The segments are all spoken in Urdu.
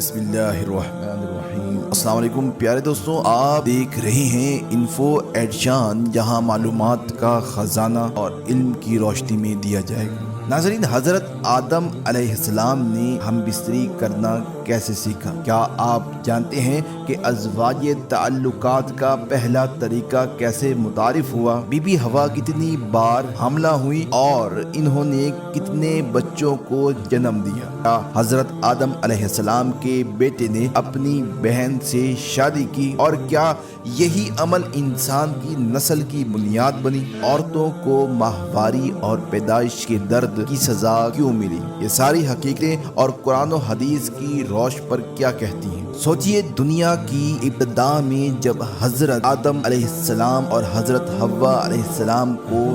بسم اللہ الرحمن الرحیم۔ السلام علیکم پیارے دوستوں، آپ دیکھ رہے ہیں انفو ایٹ شان، جہاں معلومات کا خزانہ اور علم کی روشنی میں دیا جائے گا۔ ناظرین، حضرت آدم علیہ السلام نے ہم بستری کرنا کیسے سیکھا؟ کیا آپ جانتے ہیں کہ ازواجی تعلقات کا پہلا طریقہ کیسے متعارف ہوا؟ بی بی ہوا کتنی بار حاملہ ہوئی اور انہوں نے کتنے بچوں کو جنم دیا؟ کیا حضرت آدم علیہ السلام کے بیٹے نے اپنی بہن سے شادی کی؟ اور کیا یہی عمل انسان کی نسل کی بنیاد بنی؟ عورتوں کو ماہواری اور پیدائش کے درد کی سزا کیوں ملی؟ یہ ساری حقیقتیں اور قرآن و حدیث کی روش پر کیا کہتی ہیں؟ سوچئے، دنیا کی ابتدا میں جب حضرت آدم علیہ السلام اور حضرت حوا علیہ السلام کو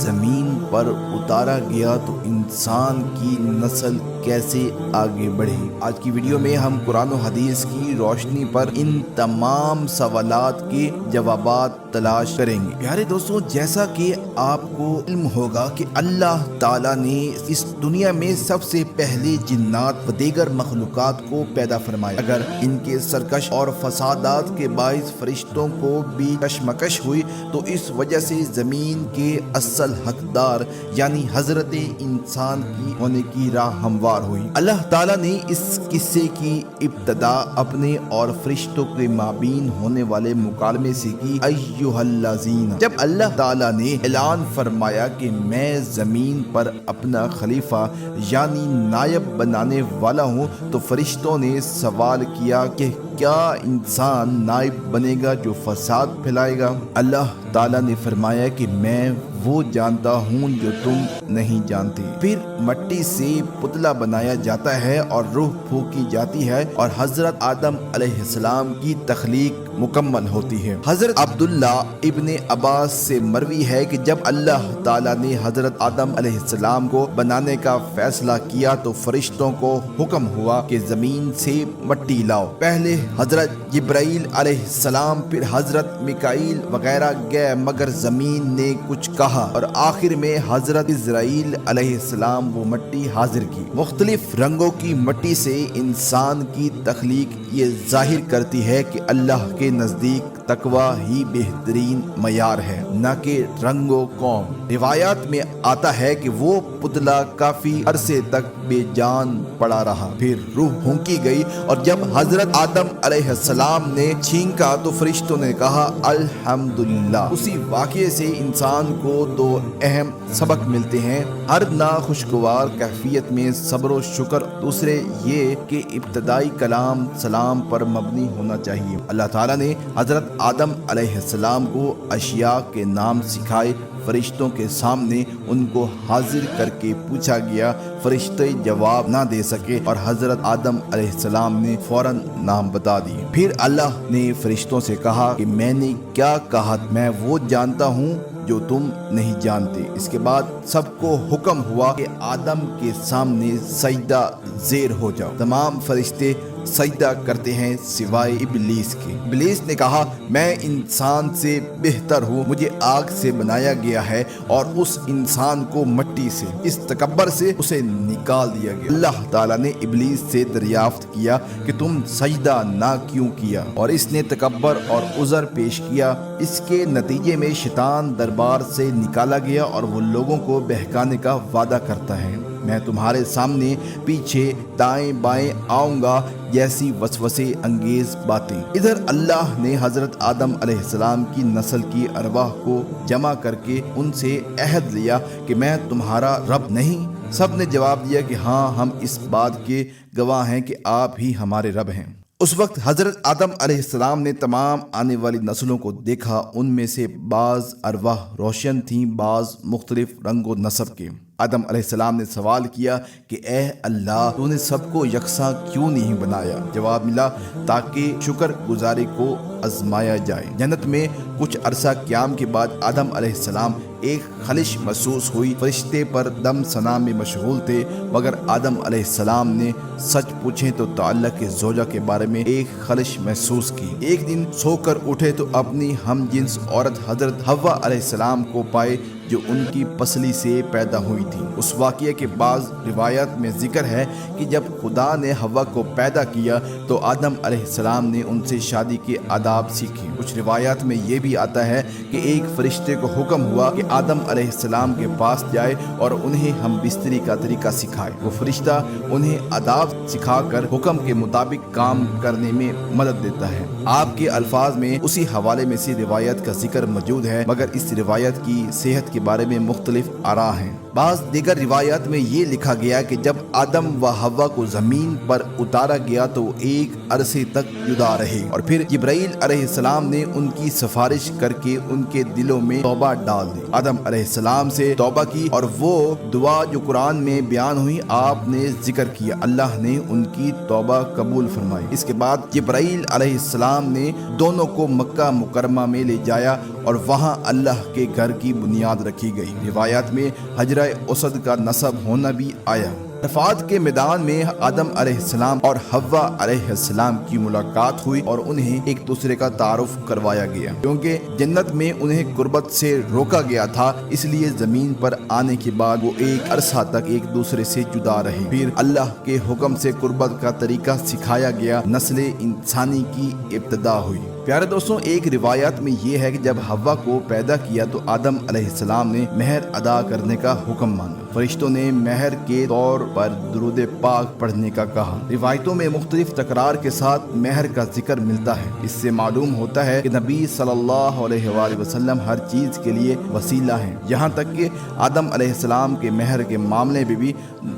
زمین پر اتارا گیا تو انسان کی نسل کیسے آگے بڑھی؟ آج کی ویڈیو میں ہم قرآن و حدیث کی روشنی پر ان تمام سوالات کے جوابات تلاش کریں گے۔ پیارے دوستوں، جیسا کہ آپ کو علم ہوگا کہ اللہ تعالیٰ نے اس دنیا میں سب سے پہلے جنات و دیگر مخلوقات کو پیدا فرمایا۔ اگر ان کے سرکش اور فسادات کے باعث فرشتوں کو بھی کشمکش ہوئی تو اس وجہ سے زمین کے اصل حقدار یعنی حضرت انسان کی ہونے کی راہ ہموار ہوئی۔ اللہ تعالیٰ نے اس قصے کی ابتدا اپنے اور فرشتوں کے مابین ہونے والے مکالمے سے کی۔ ایھا الذین، جب اللہ تعالیٰ نے اعلان فرمایا کہ میں زمین پر اپنا خلیفہ یعنی نائب بنانے والا ہوں تو فرشتوں نے سوال کیا کہ کیا انسان نائب بنے گا جو فساد پھیلائے گا؟ اللہ تعالیٰ نے فرمایا کہ میں وہ جانتا ہوں جو تم نہیں جانتے۔ پھر مٹی سے پتلا بنایا جاتا ہے اور روح پھونکی جاتی ہے اور حضرت آدم علیہ السلام کی تخلیق مکمل ہوتی ہے۔ حضرت عبداللہ ابن عباس سے مروی ہے کہ جب اللہ تعالیٰ نے حضرت آدم علیہ السلام کو بنانے کا فیصلہ کیا تو فرشتوں کو حکم ہوا کہ زمین سے مٹی لاؤ۔ پہلے حضرت جبرائیل علیہ السلام، پھر حضرت میکائیل وغیرہ گئے مگر زمین نے کچھ کہا اور آخر میں حضرت اسرائیل علیہ السلام وہ مٹی حاضر کی۔ مختلف رنگوں کی مٹی سے انسان کی تخلیق یہ ظاہر کرتی ہے کہ اللہ کے نزدیک تقوی ہی بہترین معیار ہے، نہ کہ رنگ و قوم۔ روایات میں آتا ہے کہ وہ پتلا کافی عرصے تک بے جان پڑا رہا، پھر روح پھونکی گئی اور جب حضرت آدم علیہ السلام نے چھینکا تو فرشتوں نے کہا الحمدللہ۔ اسی واقعے سے انسان کو دو اہم سبق ملتے ہیں: ہر ناخوشگوار کیفیت میں صبر و شکر، دوسرے یہ کہ ابتدائی کلام سلام پر مبنی ہونا چاہیے۔ اللہ تعالیٰ نے حضرت آدم علیہ السلام کو اشیاء کے نام سکھائے۔ فرشتوں کے سامنے ان کو حاضر کر کے پوچھا گیا، فرشتے جواب نہ دے سکے اور حضرت آدم علیہ السلام نے فوراً نام بتا دیے۔ پھر اللہ نے فرشتوں سے کہا کہ میں نے کیا کہا، میں وہ جانتا ہوں جو تم نہیں جانتے۔ اس کے بعد سب کو حکم ہوا کہ آدم کے سامنے سجدہ زیر ہو جاؤ۔ تمام فرشتے سجدہ کرتے ہیں سوائے ابلیس کے۔ ابلیس نے کہا میں انسان سے بہتر ہوں، مجھے آگ سے بنایا گیا ہے اور اس انسان کو مٹی سے۔ اس تکبر سے اسے نکال دیا گیا۔ اللہ تعالیٰ نے ابلیس سے دریافت کیا کہ تم سجدہ نہ کیوں کیا، اور اس نے تکبر اور عذر پیش کیا۔ اس کے نتیجے میں شیطان دربار سے نکالا گیا اور وہ لوگوں کو بہکانے کا وعدہ کرتا ہے، میں تمہارے سامنے پیچھے دائیں بائیں آؤں گا جیسی وسوسے انگیز باتیں۔ ادھر اللہ نے حضرت آدم علیہ السلام کی نسل کی ارواح کو جمع کر کے ان سے عہد لیا کہ میں تمہارا رب نہیں؟ سب نے جواب دیا کہ ہاں، ہم اس بات کے گواہ ہیں کہ آپ ہی ہمارے رب ہیں۔ اس وقت حضرت آدم علیہ السلام نے تمام آنے والی نسلوں کو دیکھا، ان میں سے بعض ارواح روشن تھیں، بعض مختلف رنگ و نسب کے۔ آدم علیہ السلام نے سوال کیا کہ اے اللہ، تو نے سب کو یکساں کیوں نہیں بنایا؟ جواب ملا تاکہ شکر گزاری کو آزمایا جائے۔ جنت میں کچھ عرصہ قیام کے بعد آدم علیہ السلام ایک خلش محسوس ہوئی۔ فرشتے پر دم ثنا میں مشغول تھے مگر آدم علیہ السلام نے سچ پوچھیں تو تعلق زوجہ کے بارے میں ایک خلش محسوس کی۔ ایک دن سو کر اٹھے تو اپنی ہم جنس عورت حضرت حوا علیہ السلام کو پائے جو ان کی پسلی سے پیدا ہوئی تھی۔ اس واقعے کے بعض روایات میں ذکر ہے کہ جب خدا نے حوا کو پیدا کیا تو آدم علیہ السلام نے ان سے شادی کے آداب سیکھے۔ کچھ روایات میں یہ بھی آتا ہے کہ ایک فرشتے کو حکم ہوا کہ آدم علیہ السلام کے پاس جائے اور انہیں ہم بستری کا طریقہ سکھائے۔ وہ فرشتہ انہیں آداب سکھا کر حکم کے مطابق کام کرنے میں مدد دیتا ہے۔ آپ کے الفاظ میں اسی حوالے میں سے روایت کا ذکر موجود ہے، مگر اس روایت کی صحت کے بارے میں مختلف آراء ہیں۔ بعض دیگر روایات میں یہ لکھا گیا کہ جب آدم و حوا کو زمین پر اتارا گیا تو وہ ایک عرصے تک جدا رہے اور پھر جبرائیل علیہ السلام نے ان کی سفارش کر کے ان کے دلوں میں توبہ ڈال دی۔ آدم علیہ السلام سے توبہ کی اور وہ دعا جو قرآن میں بیان ہوئی آپ نے ذکر کیا، اللہ نے ان کی توبہ قبول فرمائی۔ اس کے بعد جبرائیل علیہ السلام نے دونوں کو مکہ مکرمہ میں لے جایا اور وہاں اللہ کے گھر کی بنیاد رکھی گئی۔ روایات میں حجرہ اسد کا نصب ہونا بھی آیا۔ عرفات کے میدان میں آدم علیہ السلام اور حوا علیہ السلام کی ملاقات ہوئی اور انہیں ایک دوسرے کا تعارف کروایا گیا۔ کیونکہ جنت میں انہیں قربت سے روکا گیا تھا، اس لیے زمین پر آنے کے بعد وہ ایک عرصہ تک ایک دوسرے سے جدا رہے۔ پھر اللہ کے حکم سے قربت کا طریقہ سکھایا گیا، نسل انسانی کی ابتدا ہوئی۔ پیارے دوستوں، ایک روایت میں یہ ہے کہ جب حوا کو پیدا کیا تو آدم علیہ السلام نے مہر ادا کرنے کا حکم مانا۔ فرشتوں نے مہر کے طور پر درود پاک پڑھنے کا کہا۔ روایتوں میں مختلف تکرار کے ساتھ مہر کا ذکر ملتا ہے۔ اس سے معلوم ہوتا ہے کہ نبی صلی اللہ علیہ وآلہ وسلم ہر چیز کے لیے وسیلہ ہیں، یہاں تک کہ آدم علیہ السلام کے مہر کے معاملے میں بھی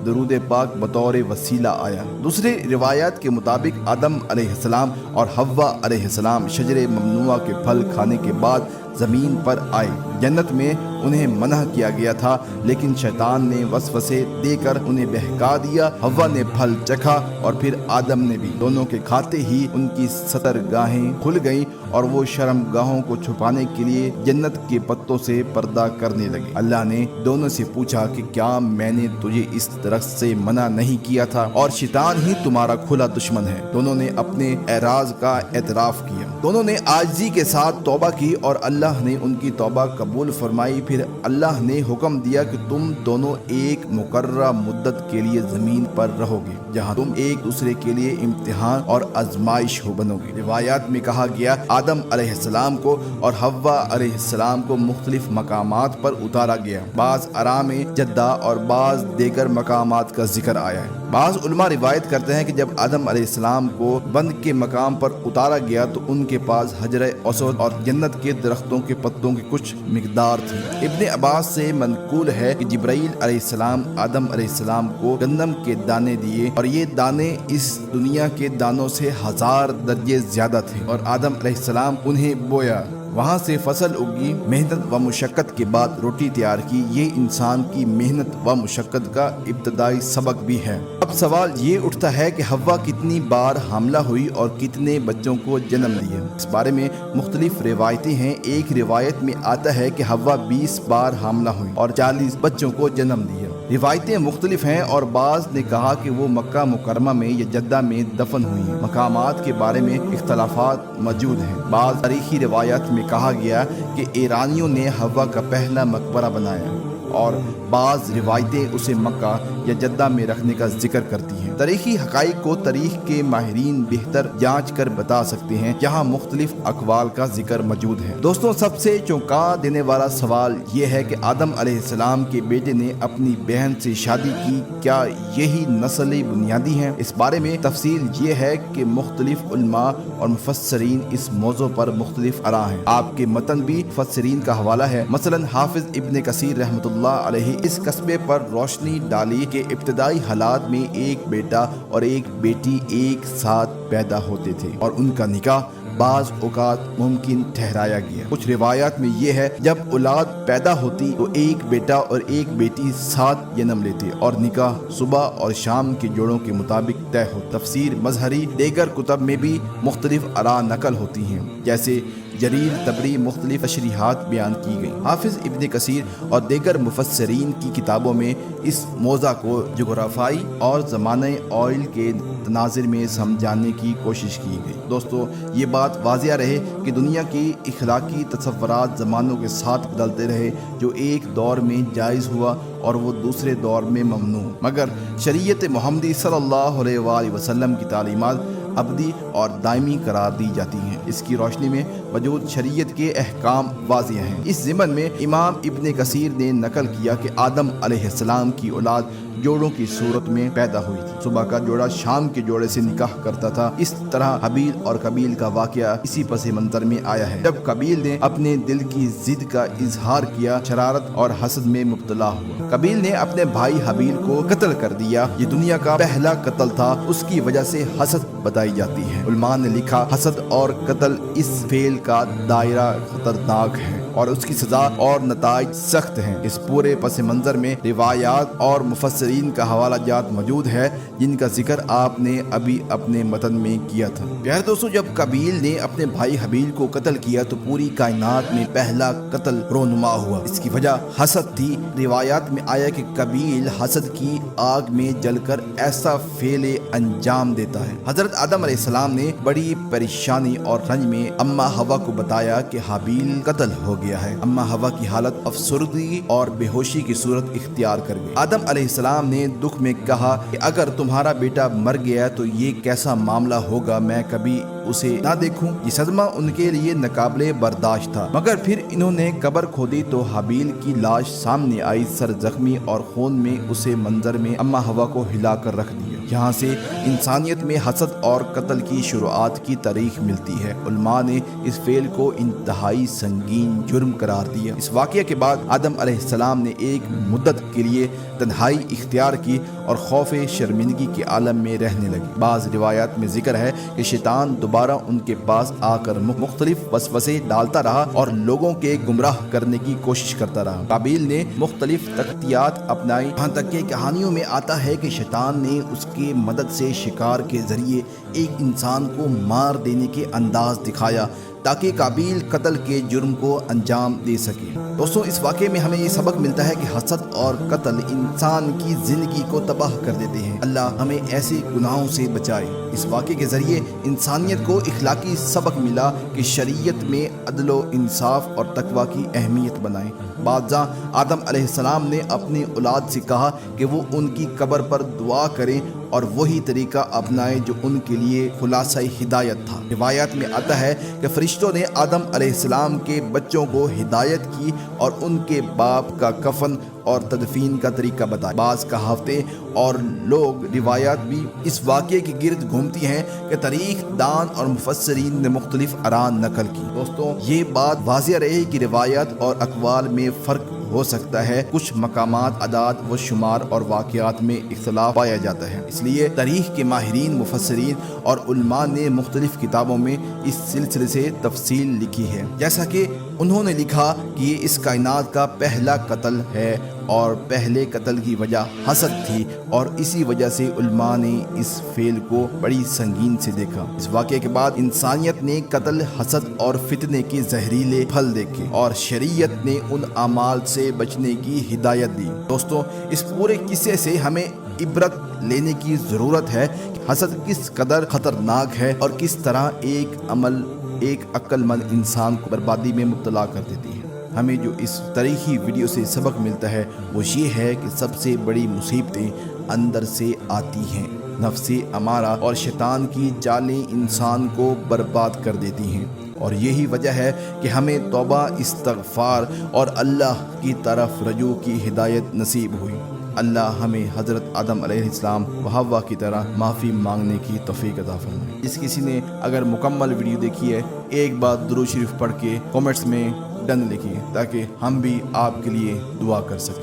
درود پاک بطور وسیلہ آیا۔ دوسرے روایات کے مطابق آدم علیہ السلام اور حوا علیہ السلام شجر ممنوعہ کے پھل کھانے کے بعد زمین پر آئے۔ جنت میں انہیں منع کیا گیا تھا، لیکن شیطان نے وسوسے دے کر انہیں بہکا دیا۔ حوا نے پھل چکھا اور پھر آدم نے بھی۔ دونوں کے کھاتے ہی ان کی ستر گاہیں کھل گئیں اور وہ شرم گاہوں کو چھپانے کے لیے جنت کے پتوں سے پردہ کرنے لگے۔ اللہ نے دونوں سے پوچھا کہ کیا میں نے تجھے اس درخت سے منع نہیں کیا تھا؟ اور شیطان ہی تمہارا کھلا دشمن ہے۔ دونوں نے اپنے اعراض کا اعتراف کیا۔ دونوں نے عاجزی کے ساتھ توبہ کی اور اللہ نے ان کی توبہ قبول فرمائی۔ پھر اللہ نے حکم دیا کہ تم دونوں ایک مقررہ مدت کے لیے زمین پر رہو گے، جہاں تم ایک دوسرے کے لیے امتحان اور آزمائش ہو بنو گے۔ روایات میں کہا گیا آدم علیہ السلام کو اور حوا علیہ السلام کو مختلف مقامات پر اتارا گیا۔ بعض آراء میں جدہ اور بعض دیگر مقامات کا ذکر آیا ہے۔ بعض علماء روایت کرتے ہیں کہ جب آدم علیہ السلام کو بند کے مقام پر اتارا گیا تو ان کے پاس حجرہ اسود اور جنت کے درختوں کے پتوں کی کچھ مقدار تھی۔ ابن عباس سے منقول ہے کہ جبرائیل علیہ السلام آدم علیہ السلام کو گندم کے دانے دیے اور یہ دانے اس دنیا کے دانوں سے 1000 درجے زیادہ تھے، اور آدم علیہ السلام انہیں بویا۔ وہاں سے فصل اگی، محنت و مشقت کے بعد روٹی تیار کی۔ یہ انسان کی محنت و مشقت کا ابتدائی سبق بھی ہے۔ اب سوال یہ اٹھتا ہے کہ حوا کتنی بار حاملہ ہوئی اور کتنے بچوں کو جنم دیا؟ اس بارے میں مختلف روایتیں ہیں۔ ایک روایت میں آتا ہے کہ حوا 20 بار حاملہ ہوئی اور 40 بچوں کو جنم دیا۔ روایتیں مختلف ہیں اور بعض نے کہا کہ وہ مکہ مکرمہ میں یا جدہ میں دفن ہوئی ہیں۔ مقامات کے بارے میں اختلافات موجود ہیں۔ بعض تاریخی روایات میں کہا گیا کہ ایرانیوں نے حوا کا پہلا مقبرہ بنایا اور بعض روایتیں اسے مکہ یا جدہ میں رکھنے کا ذکر کرتی ہیں۔ تاریخی حقائق کو تاریخ کے ماہرین بہتر جانچ کر بتا سکتے ہیں، یہاں مختلف اقوال کا ذکر موجود ہے۔ دوستوں، سب سے چونکا دینے والا سوال یہ ہے کہ آدم علیہ السلام کے بیٹے نے اپنی بہن سے شادی کی، کیا یہی نسل بنیادی ہیں؟ اس بارے میں تفصیل یہ ہے کہ مختلف علماء اور مفسرین اس موضوع پر مختلف آراء ہیں۔ آپ کے متن بھی مفسرین کا حوالہ ہے۔ مثلا حافظ ابن کثیر رحمۃ اللہ علیہ اس قصبے پر روشنی ڈالی کہ ابتدائی حالات میں ایک بیٹا اور ایک بیٹی ایک ساتھ پیدا ہوتے تھے اور ان کا نکاح بعض اوقات ممکن ٹھہرایا گیا۔ کچھ روایات میں یہ ہے جب اولاد پیدا ہوتی تو ایک بیٹا اور ایک بیٹی ساتھ جنم لیتے اور نکاح صبح اور شام کے جوڑوں کے مطابق طے ہو۔ تفسیر مظہری دیگر کتب میں بھی مختلف آراء نقل ہوتی ہیں، جیسے جریر طبری مختلف تشریحات بیان کی گئی۔ حافظ ابن کثیر اور دیگر مفسرین کی کتابوں میں اس موضوع کو جغرافیائی اور زمانہ آئل کے تناظر میں سمجھانے کی کوشش کی گئی۔ دوستو، یہ بات واضح رہے کہ دنیا کی اخلاقی تصورات زمانوں کے ساتھ بدلتے رہے، جو ایک دور میں جائز ہوا اور وہ دوسرے دور میں ممنوع، مگر شریعت محمدی صلی اللہ علیہ وآلہ وسلم کی تعلیمات ابدی اور دائمی قرار دی جاتی ہیں۔ اس کی روشنی میں موجود شریعت کے احکام واضح ہیں۔ اس ضمن میں امام ابن کثیر نے نقل کیا کہ آدم علیہ السلام کی اولاد جوڑوں کی صورت میں پیدا ہوئی تھی۔ صبح کا جوڑا شام کے جوڑے سے نکاح کرتا تھا۔ اس طرح حابیل اور قابیل کا واقعہ اسی پس منظر میں آیا ہے۔ جب قابیل نے اپنے دل کی ضد کا اظہار کیا، شرارت اور حسد میں مبتلا ہوا۔ قابیل نے اپنے بھائی حابیل کو قتل کر دیا۔ یہ دنیا کا پہلا قتل تھا۔ اس کی وجہ سے حسد بتائی جاتی ہے۔ علماء نے لکھا، حسد اور قتل اس فعل کا دائرہ خطرناک ہے اور اس کی سزا اور نتائج سخت ہیں۔ اس پورے پس منظر میں روایات اور مفسرین کا حوالہ جات موجود ہے، جن کا ذکر آپ نے ابھی اپنے متن میں کیا تھا۔ پیارے دوستو، جب قابیل نے اپنے بھائی حابیل کو قتل کیا تو پوری کائنات میں پہلا قتل رونما ہوا۔ اس کی وجہ حسد تھی۔ روایات میں آیا کہ قابیل حسد کی آگ میں جل کر ایسا فعل انجام دیتا ہے۔ حضرت آدم علیہ السلام نے بڑی پریشانی اور رنج میں اماں حوا کو بتایا کہ حابیل قتل ہو گیا ہے۔ اماں حوا کی حالت افسردگی اور بے ہوشی کی صورت اختیار کر گئی۔ آدم علیہ السلام نے دکھ میں کہا کہ اگر تمہارا بیٹا مر گیا تو یہ کیسا معاملہ ہوگا، میں کبھی اسے نہ دیکھوں۔ یہ صدمہ ان کے لیے ناقابل برداشت تھا، مگر پھر انہوں نے قبر کھودی تو حابیل کی لاش سامنے آئی، سر زخمی اور خون میں اسے منظر میں اماں حوا کو ہلا کر رکھ دیا۔ یہاں سے انسانیت میں حسد اور قتل کی شروعات کی تاریخ ملتی ہے۔ علماء نے اس فعل کو انتہائی سنگین جرم قرار دیا۔ اس واقعے کے بعد آدم علیہ السلام نے ایک مدت کے لیے تنہائی اختیار کی اور خوف شرمندگی کے عالم میں رہنے لگے۔ بعض روایات میں ذکر ہے کہ شیطان دوبارہ ان کے پاس آ کر مختلف وسوسے ڈالتا رہا اور لوگوں کے گمراہ کرنے کی کوشش کرتا رہا۔ قابیل نے مختلف تختیات اپنائی، یہاں تک کہ کہانیوں میں آتا ہے کہ شیطان نے اس کی مدد سے شکار کے ذریعے ایک انسان کو مار دینے کے انداز دکھایا تاکہ قابیل قتل کے جرم کو انجام دے سکے۔ دوستوں، اس واقعے میں ہمیں یہ سبق ملتا ہے کہ حسد اور قتل انسان کی زندگی کو تباہ کر دیتے ہیں۔ اللہ ہمیں ایسے گناہوں سے بچائے۔ اس واقعے کے ذریعے انسانیت کو اخلاقی سبق ملا کہ شریعت میں عدل و انصاف اور تقوی کی اہمیت بنائیں۔ بادشاہ آدم علیہ السلام نے اپنی اولاد سے کہا کہ وہ ان کی قبر پر دعا کریں اور وہی طریقہ اپنائے جو ان کے لیے خلاصہ ہدایت تھا۔ روایات میں آتا ہے کہ فرشتوں نے آدم علیہ السلام کے بچوں کو ہدایت کی اور ان کے باپ کا کفن اور تدفین کا طریقہ بتایا۔ بعض کہاوتیں اور لوگ روایات بھی اس واقعے کے گرد گھومتی ہیں کہ تاریخ دان اور مفسرین نے مختلف آراء نقل کی۔ دوستوں، یہ بات واضح رہے کہ روایات اور اقوال میں فرق ہو سکتا ہے۔ کچھ مقامات، اعداد و شمار اور واقعات میں اختلاف پایا جاتا ہے۔ اس لیے تاریخ کے ماہرین، مفسرین اور علماء نے مختلف کتابوں میں اس سلسلے سے تفصیل لکھی ہے۔ جیسا کہ انہوں نے لکھا کہ یہ اس کائنات کا پہلا قتل ہے اور پہلے قتل کی وجہ حسد تھی اور اسی وجہ سے علماء نے اس فعل کو بڑی سنگین سے دیکھا۔ اس واقعے کے بعد انسانیت نے قتل، حسد اور فتنے کے زہریلے پھل دیکھے اور شریعت نے ان اعمال سے بچنے کی ہدایت دی۔ دوستوں، اس پورے قصے سے ہمیں عبرت لینے کی ضرورت ہے کہ حسد کس قدر خطرناک ہے اور کس طرح ایک عمل ایک عقل مند انسان کو بربادی میں مبتلا کر دیتی ہے۔ ہمیں جو اس تاریخی ویڈیو سے سبق ملتا ہے وہ یہ ہے کہ سب سے بڑی مصیبتیں اندر سے آتی ہیں۔ نفس امارہ اور شیطان کی چالیں انسان کو برباد کر دیتی ہیں اور یہی وجہ ہے کہ ہمیں توبہ، استغفار اور اللہ کی طرف رجوع کی ہدایت نصیب ہوئی۔ اللہ ہمیں حضرت آدم علیہ السلام و حوا کی طرح معافی مانگنے کی توفیق عطا فرمائے۔ جس کسی نے اگر مکمل ویڈیو دیکھی ہے، ایک بار درود شریف پڑھ کے کامنٹس میں ڈن لکھیے تاکہ ہم بھی آپ کے لیے دعا کر سکیں۔